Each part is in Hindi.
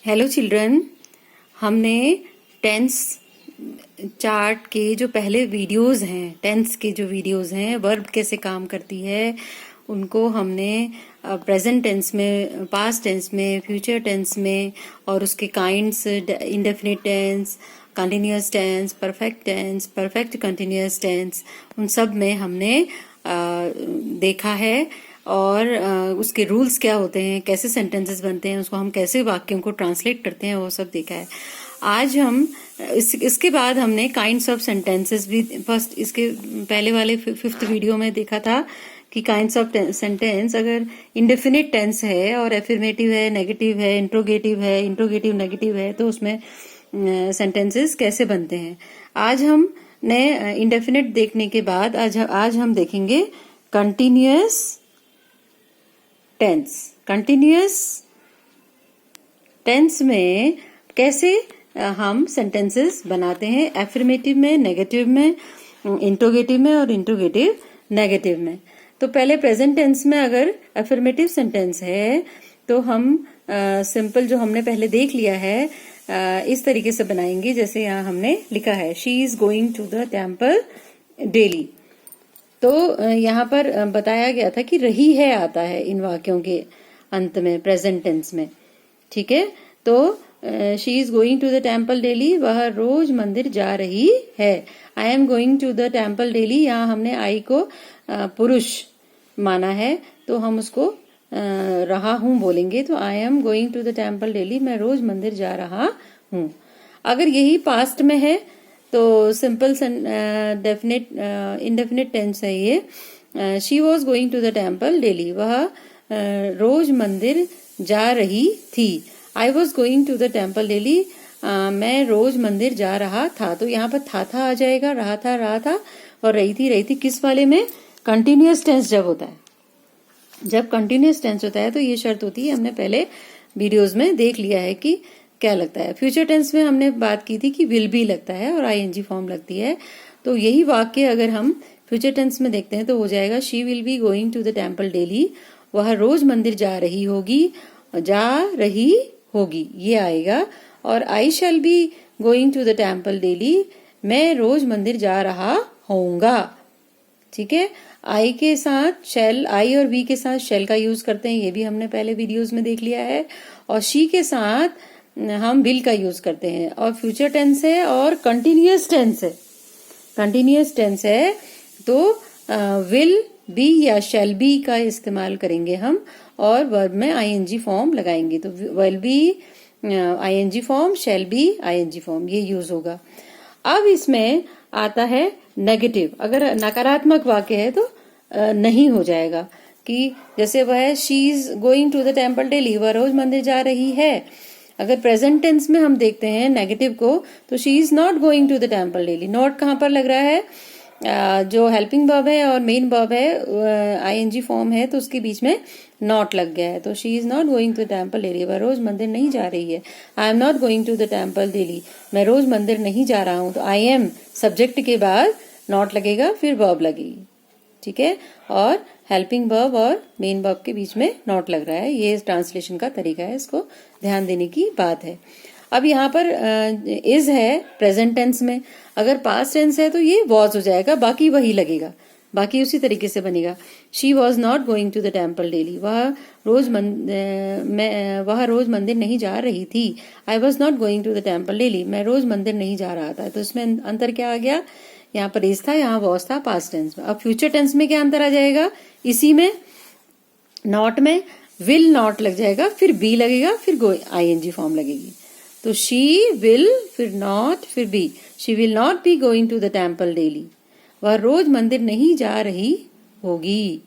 Hello children. हमने टेंस चार्ट के जो पहले वीडियोस हैं, टेंस के जो वीडियोस हैं, वर्ब कैसे काम करती है उनको हमने प्रेजेंट टेंस में, पास्ट टेंस में, फ्यूचर टेंस में और उसके kinds, indefinite tense, continuous tense, perfect continuous tense, उन सब में हमने देखा है। और उसके रूल्स क्या होते हैं, कैसे सेंटेंसेस बनते हैं, उसको हम कैसे वाक्यों को ट्रांसलेट करते हैं, वो सब देखा है। आज हम इसके बाद हमने काइंड्स ऑफ सेंटेंसेस भी फर्स्ट, इसके पहले वाले 5th वीडियो में देखा था कि काइंड्स ऑफ सेंटेंस अगर इंडेफिनिट टेंस है और एफर्मेटिव है, नेगेटिव है, इंट्रोगेटिव नेगेटिव है, तो उसमें सेंटेंसेस कैसे बनते हैं। आज हम नए इंडेफिनिट देखने के बाद आज हम देखेंगे कंटिन्यूअस टेंस। कंटिन्यूअस टेंस में कैसे हम सेंटेंसेस बनाते हैं, एफर्मेटिव में, नेगेटिव में, इंट्रोगेटिव में और इंट्रोगेटिव नेगेटिव में। तो पहले प्रेजेंट टेंस में अगर एफर्मेटिव सेंटेंस है तो हम सिंपल जो हमने पहले देख लिया है इस तरीके से बनाएंगे जैसे यहाँ हमने लिखा है, she is going to the temple daily. तो यहाँ पर बताया गया था कि रही है आता है इन वाक्यों के अंत में प्रेजेंट टेंस में। ठीक है, तो she is going to the temple daily, वह रोज मंदिर जा रही है। I am going to the temple daily, यहाँ हमने आई को पुरुष माना है तो हम उसको रहा हूं बोलेंगे। तो I am going to the temple daily, मैं रोज मंदिर जा रहा हूं। अगर यही पास्ट में है तो सिंपल डेफिनेट इंडेफिनिट टेंस है ये। She was going to the temple daily, वह रोज मंदिर जा रही थी। I was going to the temple daily, मैं रोज मंदिर जा रहा था। तो यहाँ पर था आ जाएगा, रहा था और रही थी किस वाले में, कंटिन्यूअस टेंस जब होता है। जब कंटिन्यूअस टेंस होता है तो ये शर्त होती है, हमने पहले वीडियोस में देख लिया है कि क्या लगता है। फ्यूचर टेंस में हमने बात की थी कि विल बी लगता है और आईएनजी फॉर्म लगती है। तो यही वाक्य अगर हम फ्यूचर टेंस में देखते हैं तो हो जाएगा, she will be going to the temple daily, वह रोज मंदिर जा रही होगी, ये आएगा। और I shall be going to the temple daily, मैं रोज मंदिर जा रहा होऊंगा। ठीक है, आई के साथ शेल, आई और बी के साथ शेल का यूज करते हैं, ये भी हमने पहले वीडियोस में देख लिया है। और शी के साथ हम विल का यूज करते हैं। और फ्यूचर टेंस है और कंटिन्यूअस टेंस है तो विल बी या शेल बी का इस्तेमाल करेंगे हम और वर्ब में आईएनजी फॉर्म लगाएंगे। तो will be ING form, shall be ING form, ये यूज होगा। अब इसमें आता है नेगेटिव। अगर नकारात्मक वाक्य है तो नहीं हो जाएगा, कि जैसे वह she is going to the temple daily, वह रोज मंदिर जा रही है। अगर प्रेजेंट टेंस में हम देखते हैं नेगेटिव को तो she is not going to the temple daily. Not कहाँ पर लग रहा है, जो हेल्पिंग वर्ब है और मेन वर्ब है, आईएनजी फॉर्म है, तो उसके बीच में नॉट लग गया है। तो she is not going to the temple daily, वह रोज मंदिर नहीं जा रही है। I am not going to the temple daily, मैं रोज मंदिर नहीं जा रहा हूं। तो आई एम सब्जेक्ट के बाद नॉट लगेगा, फिर वर्ब लगेगी। ठीक है, और हेल्पिंग वर्ब और मेन वर्ब के बीच में नॉट लग रहा है। ये ट्रांसलेशन का तरीका है, इसको ध्यान देने की बात है। अब यहाँ पर इज है प्रेजेंट टेंस में, अगर पास्ट टेंस है तो ये वॉज हो जाएगा, बाकी वही लगेगा, बाकी उसी तरीके से बनेगा। She was not going to the temple daily, वह रोज मंदिर नहीं जा रही थी। I was not going to the temple daily, मैं रोज मंदिर नहीं जा रहा था। तो इसमें अंतर क्या आ गया, यहाँ पर इज था, यहाँ वॉज था पास्ट टेंस में। अब फ्यूचर टेंस में क्या अंतर आ जाएगा, इसी में नॉट में विल नॉट लग जाएगा, फिर बी लगेगा, फिर आईएनजी फॉर्म लगेगी। तो शी विल, फिर नॉट, फिर be. She will not be going to the temple daily, वह रोज मंदिर नहीं जा रही होगी।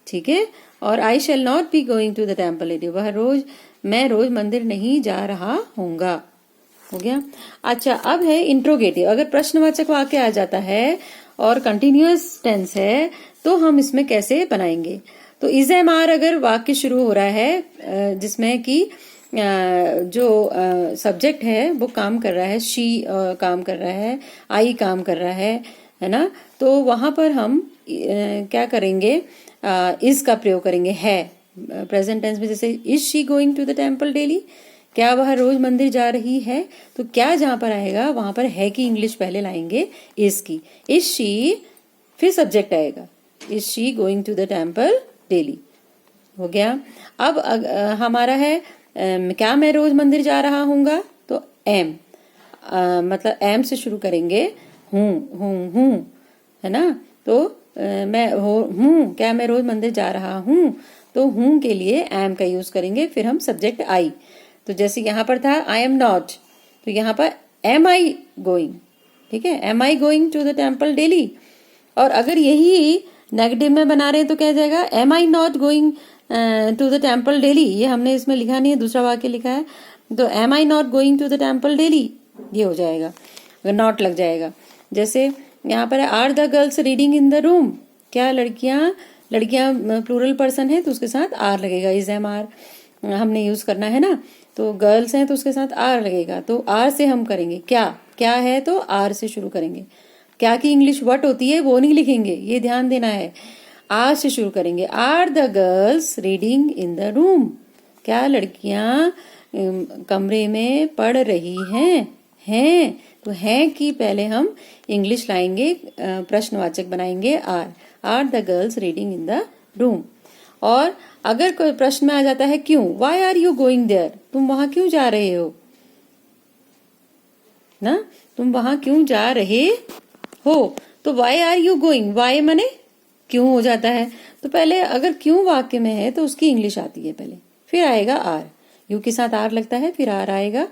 ठीक है, और I shall not be going to the temple daily, मैं रोज मंदिर नहीं जा रहा होऊंगा। हो गया। अच्छा, अब है इंट्रोगेटिव। अगर प्रश्नवाचक वाक्य आ जाता है और कंटिन्यूअस टेंस है तो हम इसमें कैसे बनाएंगे। तो इज एम आर अगर वाक्य शुरू हो रहा है जिसमें कि जो सब्जेक्ट है वो काम कर रहा है, शी काम कर रहा है, आई काम कर रहा है ना, तो वहां पर हम क्या करेंगे, इज का प्रयोग करेंगे है। प्रेजेंट टेंस में जैसे is she going to the temple daily, क्या वह रोज मंदिर जा रही है, तो क्या जहां पर आएगा वहां पर है की इंग्लिश पहले लाएंगे इज की। इज शी, फिर सब्जेक्ट आएगा, is she going to the temple daily, हो गया। अब हमारा है क्या मैं रोज मंदिर जा रहा हूँगा, तो एम, मतलब एम से शुरू करेंगे, हूँ, है ना। तो मैं हूँ, क्या मैं रोज मंदिर जा रहा हूँ, तो हूँ के लिए एम का यूज करेंगे, फिर हम सब्जेक्ट आई। तो जैसे यहाँ पर था आई एम नॉट, तो यहाँ पर एम आई गोइंग, ठीक है, am I going to the temple daily. और अगर यही नेगेटिव में बना रहे हैं तो क्या जाएगा, am I not going to the temple daily, ये हमने इसमें लिखा नहीं है, दूसरा वाक्य लिखा है, तो am I not going to the temple daily, ये हो जाएगा, अगर नॉट लग जाएगा। जैसे यहाँ पर are the girls reading in the room, क्या लड़कियां प्लूरल पर्सन है तो उसके साथ आर लगेगा, इज एम आर हमने यूज करना है ना। तो गर्ल्स हैं तो उसके साथ आर लगेगा, तो आर से हम करेंगे क्या है तो आर से शुरू करेंगे। क्या की इंग्लिश व्हाट होती है वो नहीं लिखेंगे, ये ध्यान देना है, आर से शुरू करेंगे। Are the girls reading in the room, क्या लड़कियां कमरे में पढ़ रही हैं, तो हैं की पहले हम इंग्लिश लाएंगे, प्रश्नवाचक बनाएंगे are the girls reading in the room. और अगर कोई प्रश्न में आ जाता है क्यों, why are you going there, तुम वहां क्यों जा रहे हो ना, तुम वहां क्यों जा रहे हो, तो why are you going, why माने क्यों हो जाता है, तो पहले अगर क्यों वाक्य में है तो उसकी इंग्लिश आती है पहले, फिर आएगा आर, यू के साथ आर लगता है, फिर आर आएगा,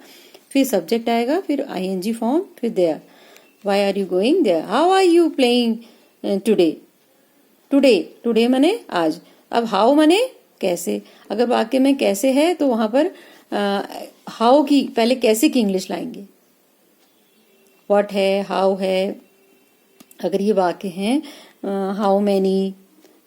फिर सब्जेक्ट आएगा, फिर आईएनजी फॉर्म, फिर there, why are you going there, how are you playing today माने आज। अब हाउ माने कैसे, अगर वाक्य में कैसे है तो वहां पर हाउ की पहले कैसे की इंग्लिश लाएंगे, व्हाट है, हाउ है। अगर ये वाक्य है हाउ मैनी,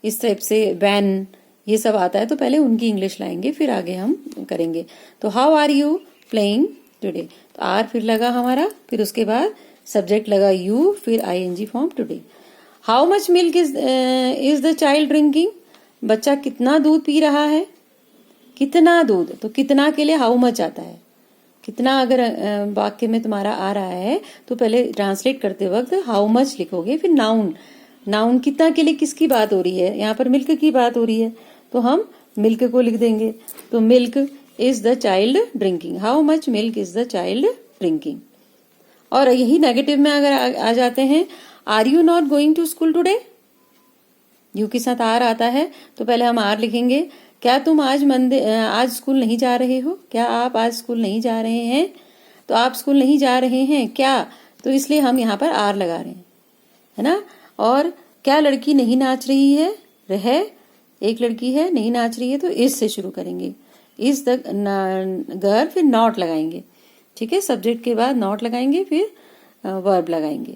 इस टाइप से व्हेन, ये सब आता है तो पहले उनकी इंग्लिश लाएंगे, फिर आगे हम करेंगे। तो how are you playing today, तो आर फिर लगा हमारा, फिर उसके बाद सब्जेक्ट लगा यू, फिर ING form today. How much milk is the child drinking, बच्चा कितना दूध पी रहा है, कितना दूध, तो कितना के लिए हाउ मच आता है, कितना अगर वाक्य में तुम्हारा आ रहा है तो पहले ट्रांसलेट करते वक्त हाउ मच लिखोगे, फिर नाउन कितना के लिए किसकी बात हो रही है, यहाँ पर मिल्क की बात हो रही है तो हम मिल्क को लिख देंगे, तो milk is the child drinking, how much milk is the child drinking. और यही नेगेटिव में अगर आ जाते हैं, are you not going to school today, you के साथ आर आता है तो पहले हम आर लिखेंगे, क्या तुम आज स्कूल नहीं जा रहे हो, क्या आप आज स्कूल नहीं जा रहे हैं, तो आप स्कूल नहीं जा रहे हैं क्या, तो इसलिए हम यहाँ पर आर लगा रहे हैं, है ना। और क्या लड़की नहीं नाच रही है, एक लड़की है नहीं नाच रही है तो इस से शुरू करेंगे, इज द गर्ल, फिर नॉट लगाएंगे, ठीक है, सब्जेक्ट के बाद नॉट लगाएंगे, फिर वर्ब लगाएंगे।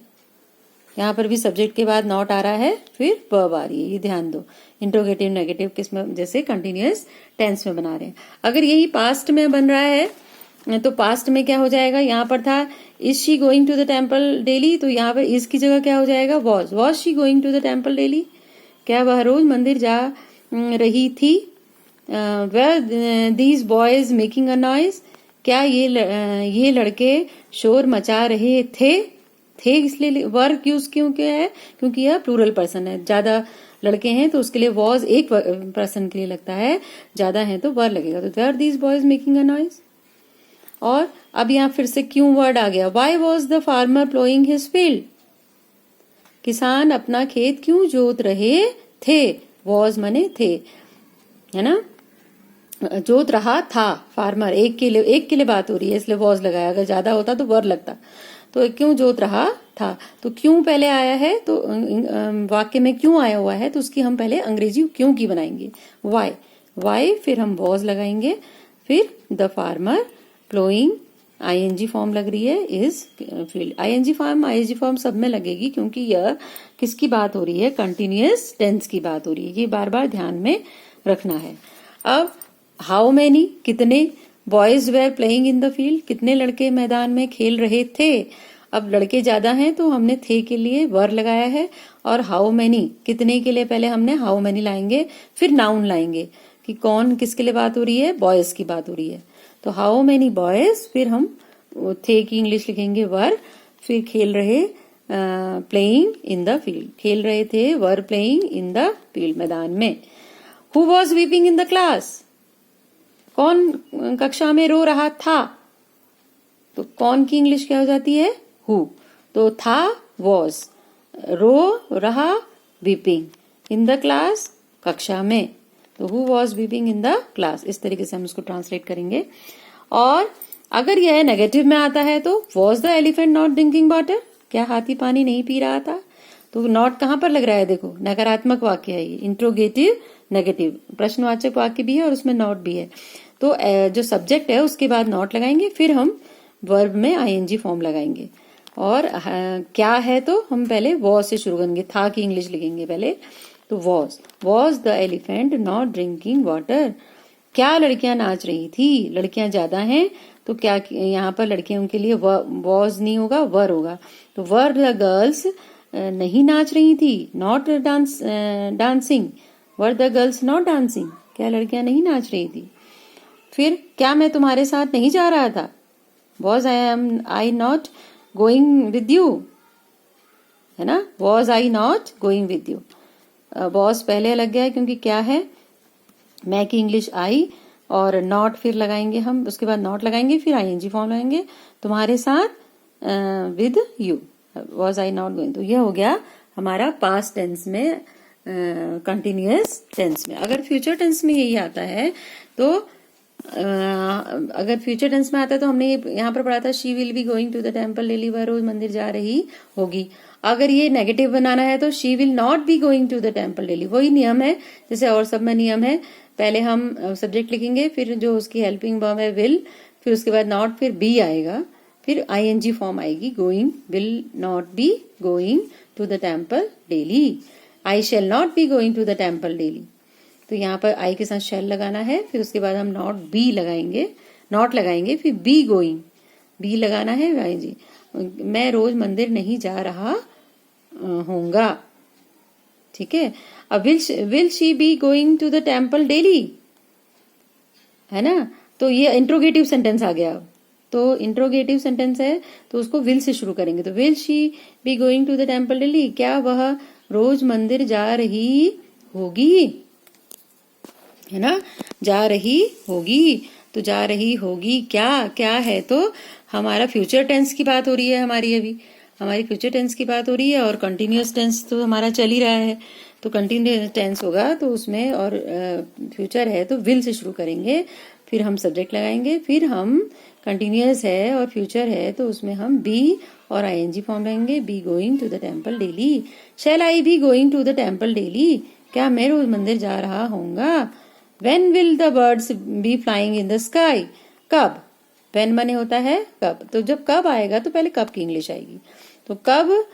यहाँ पर भी सब्जेक्ट के बाद नॉट आ रहा है, फिर वर्ब आ रही है, ये ध्यान दो। इंट्रोगेटिव नेगेटिव किस में, जैसे कंटिन्यूअस टेंस में बना रहे हैं। अगर यही पास्ट में बन रहा है तो पास्ट में क्या हो जाएगा, यहाँ पर था is she going to the temple daily, तो यहाँ पर इज की जगह क्या हो जाएगा, was she going to the temple daily, क्या वह रोज मंदिर जा रही थी। Were these boys making a noise, क्या ये लड़के शोर मचा रहे थे इसलिए वर्क यूज क्यों किया है, क्योंकि यह प्लूरल पर्सन है, ज्यादा लड़के हैं तो उसके लिए वॉज एक पर्सन के लिए लगता है, ज्यादा है तो वर लगेगा, तो were these boys making a noise. और अब यहाँ फिर से क्यों वर्ड आ गया, why was the farmer ploughing his field, किसान अपना खेत क्यों जोत रहे थे, वॉज मने थे, है ना, जोत रहा था, फार्मर एक के लिए बात हो रही है इसलिए वॉज लगाया, अगर ज्यादा होता तो वर लगता, तो क्यों जोत रहा था, तो क्यों पहले आया है, तो वाक्य में क्यों आया हुआ है तो उसकी हम पहले अंग्रेजी क्यों की बनाएंगे, वाई, फिर हम वॉज लगाएंगे, फिर the farmer ploughing, ING form लग रही है, इज फील्ड, आईएनजी फॉर्म सब में लगेगी क्योंकि यह किसकी बात हो रही है, कंटिन्यूअस टेंस की बात हो रही है, ये बार बार ध्यान में रखना है। अब हाउ मेनी, कितने, boys were playing in the field, कितने लड़के मैदान में खेल रहे थे, अब लड़के ज्यादा हैं तो हमने थे के लिए वर लगाया है, और हाउ मेनी कितने के लिए पहले हमने हाउ मेनी लाएंगे, फिर नाउन लाएंगे कि कौन किसके लिए बात हो रही है, बॉयज की बात हो रही है। तो हाउ मेनी बॉयज, फिर हम थे की इंग्लिश लिखेंगे वर, फिर खेल रहे प्लेइंग इन द फील्ड, खेल रहे थे were playing in the field, मैदान में। Who was weeping in the class, कौन कक्षा में रो रहा था, तो कौन की इंग्लिश क्या हो जाती है, हु। तो था वॉज, रो रहा वीपिंग, इन द क्लास कक्षा में, तो who was weeping in the class. इस तरीके से हम इसको ट्रांसलेट करेंगे। और अगर यह नेगेटिव में आता है तो was the elephant not drinking water, क्या हाथी पानी नहीं पी रहा था। तो नॉट कहां पर लग रहा है, देखो नकारात्मक वाक्य है ये, इंट्रोगेटिव नेगेटिव, प्रश्नवाचक वाक्य भी है और उसमें नॉट भी है। तो जो सब्जेक्ट है उसके बाद नॉट लगाएंगे, फिर हम वर्ब में आईएनजी फॉर्म लगाएंगे। और क्या है तो हम पहले वॉज से शुरू करेंगे, था की इंग्लिश लिखेंगे पहले। तो was the elephant not drinking water, क्या लड़कियां नाच रही थी, लड़कियां ज्यादा हैं तो क्या यहाँ पर लड़कियों के लिए वॉज नहीं होगा, वर होगा। तो वर द गर्ल्स नहीं नाच रही थी, not dancing, were the girls not dancing, क्या लड़कियां नहीं नाच रही थी। फिर क्या मैं तुम्हारे साथ नहीं जा रहा था, was I not going with you, है ना, was I not going with you. Was पहले लग गया है क्योंकि क्या है, मैं की इंग्लिश आई, और नॉट फिर लगाएंगे हम, उसके बाद नॉट लगाएंगे, फिर आईएनजी फॉर्म लगाएंगे, तुम्हारे साथ with you, was I not going. तो ये हो गया हमारा पास्ट टेंस में, कंटिन्यूअस टेंस में। अगर फ्यूचर टेंस में यही आता है तो अगर फ्यूचर टेंस में आता है तो हमने यहाँ पर पढ़ा था she will be going to the temple daily, वह रोज मंदिर जा रही होगी। अगर ये नेगेटिव बनाना है तो she will not be going to the temple daily, वही नियम है जैसे और सब में नियम है, पहले हम सब्जेक्ट लिखेंगे, फिर जो उसकी हेल्पिंग वर्ब है विल, फिर उसके बाद नॉट, फिर बी आएगा, फिर आईएनजी फॉर्म आएगी, going, will not be going to the temple daily, I shall not be going to the temple daily. तो यहाँ पर आई के साथ शैल लगाना है, फिर उसके बाद हम नॉट बी लगाएंगे, नॉट लगाएंगे, फिर बी गोइंग, बी लगाना है आईएनजी। मैं रोज मंदिर नहीं जा रहा होऊंगा, ठीक है। अब will she be going to the temple daily, है ना, तो ये इंट्रोगेटिव सेंटेंस आ गया। तो इंट्रोगेटिव सेंटेंस है तो उसको विल से शुरू करेंगे। तो will she be going to the temple daily, क्या वह रोज मंदिर जा रही होगी, है ना, जा रही होगी। तो जा रही होगी क्या, क्या है तो हमारा फ्यूचर टेंस की बात हो रही है, अभी हमारी फ्यूचर टेंस की बात हो रही है, और कंटिन्यूअस टेंस तो हमारा चल ही रहा है। तो कंटिन्यूअस टेंस होगा तो उसमें, और फ्यूचर है तो विल से शुरू करेंगे, फिर हम सब्जेक्ट लगाएंगे, फिर हम कंटिन्यूअस है और फ्यूचर है तो उसमें हम बी और आईएनजी फॉर्म लगाएंगे, be going to the temple daily. Shall I be going to the temple daily, क्या मैं रोज मंदिर जा रहा होऊंगा। When will the birds be flying in the sky? कब, when मने होता है कब, तो जब कब आएगा तो पहले कब की इंग्लिश आएगी। तो कब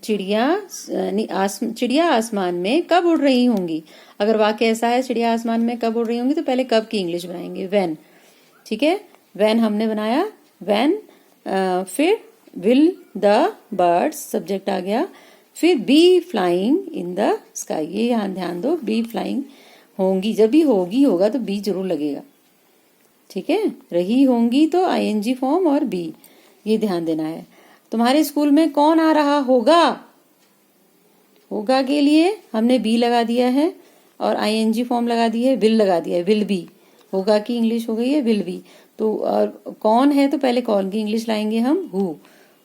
चिड़िया आसमान में कब उड़ रही होंगी। अगर वाक्य ऐसा है चिड़िया आसमान में कब उड़ रही होंगी तो पहले कब की इंग्लिश बनाएंगे, when, ठीक है। when हमने बनाया, when, फिर will the birds सब्जेक्ट आ गया, फिर be flying in the sky, ये यहाँ ध्यान दो, be flying होंगी, जब भी होगी होगा तो बी जरूर लगेगा, ठीक है। रही होंगी तो आईएनजी फॉर्म और बी, ये ध्यान देना है। तुम्हारे स्कूल में कौन आ रहा होगा, होगा के लिए हमने बी लगा दिया है और आईएनजी फॉर्म लगा दी है, विल लगा दिया है, विल बी, होगा की इंग्लिश हो गई है विल बी। तो और कौन है तो पहले कौन की इंग्लिश लाएंगे हम,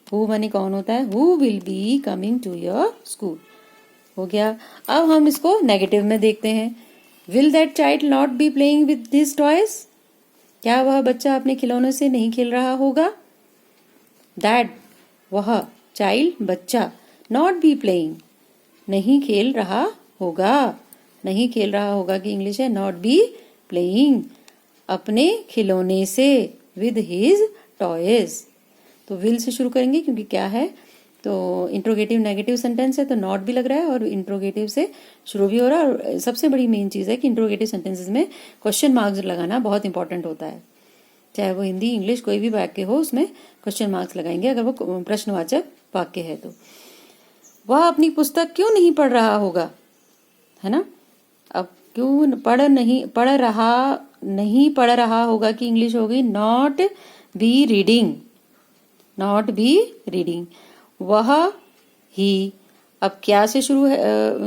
हु माने कौन होता है, who will be coming to your school, हो गया। अब हम इसको नेगेटिव में देखते हैं। Will that child not be playing with these toys? क्या वह बच्चा अपने खिलौनों से नहीं खेल रहा होगा। That, वह, child बच्चा, not be playing नहीं खेल रहा होगा, नहीं खेल रहा होगा की इंग्लिश है not be playing अपने खिलौने से, with his toys। तो will से शुरू करेंगे क्योंकि क्या है तो इंट्रोगेटिव नेगेटिव सेंटेंस है तो नॉट भी लग रहा है और इंट्रोगेटिव से शुरू भी हो रहा है। और सबसे बड़ी मेन चीज है कि इंट्रोगेटिव सेंटेंसेस में क्वेश्चन मार्क्स लगाना बहुत इंपॉर्टेंट होता है, चाहे वो हिंदी इंग्लिश कोई भी वाक्य हो उसमें क्वेश्चन मार्क्स लगाएंगे अगर वो प्रश्नवाचक वाक्य है तो। वह अपनी पुस्तक क्यों नहीं पढ़ रहा होगा, है ना। अब क्यों पढ़ रहा होगा कि इंग्लिश होगी not be reading, not be reading. वह ही, अब क्या से शुरू है,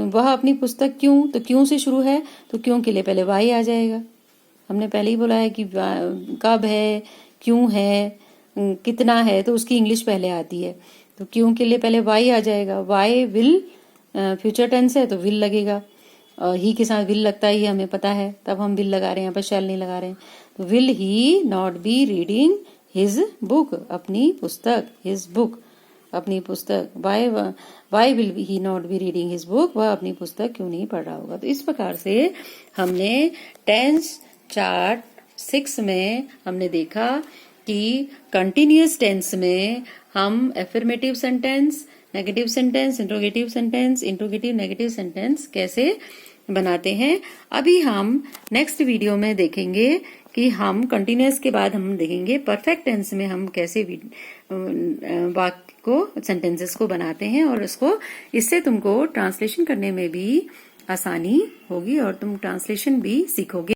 वह अपनी पुस्तक क्यों, तो क्यों से शुरू है, तो क्यों के लिए पहले वाई आ जाएगा। हमने पहले ही बोला है कि कब है, क्यों है, कितना है, तो उसकी इंग्लिश पहले आती है। तो क्यों के लिए पहले वाई आ जाएगा। वाई विल, फ्यूचर टेंस है तो विल लगेगा, ही के साथ विल लगता ही हमें पता है, तब हम विल लगा रहे हैं, यहाँ पर शैल नहीं लगा रहे हैं। तो will he not be reading his book, अपनी पुस्तक, हिज बुक, अपनी पुस्तक। Why will he not be reading his book, वह अपनी पुस्तक क्यों नहीं पढ़ रहा होगा। तो इस प्रकार से हमने टेंस चार्ट 6 में हमने देखा कि कंटिन्यूअस टेंस में हम affirmative sentence, negative sentence, interrogative sentence, interrogative negative sentence कैसे बनाते हैं। अभी हम नेक्स्ट वीडियो में देखेंगे कि हम कंटिन्यूअस के बाद हम देखेंगे परफेक्ट टेंस में हम कैसे वाक्य को, सेंटेंसेस को बनाते हैं, और इससे तुमको ट्रांसलेशन करने में भी आसानी होगी और तुम ट्रांसलेशन भी सीखोगे।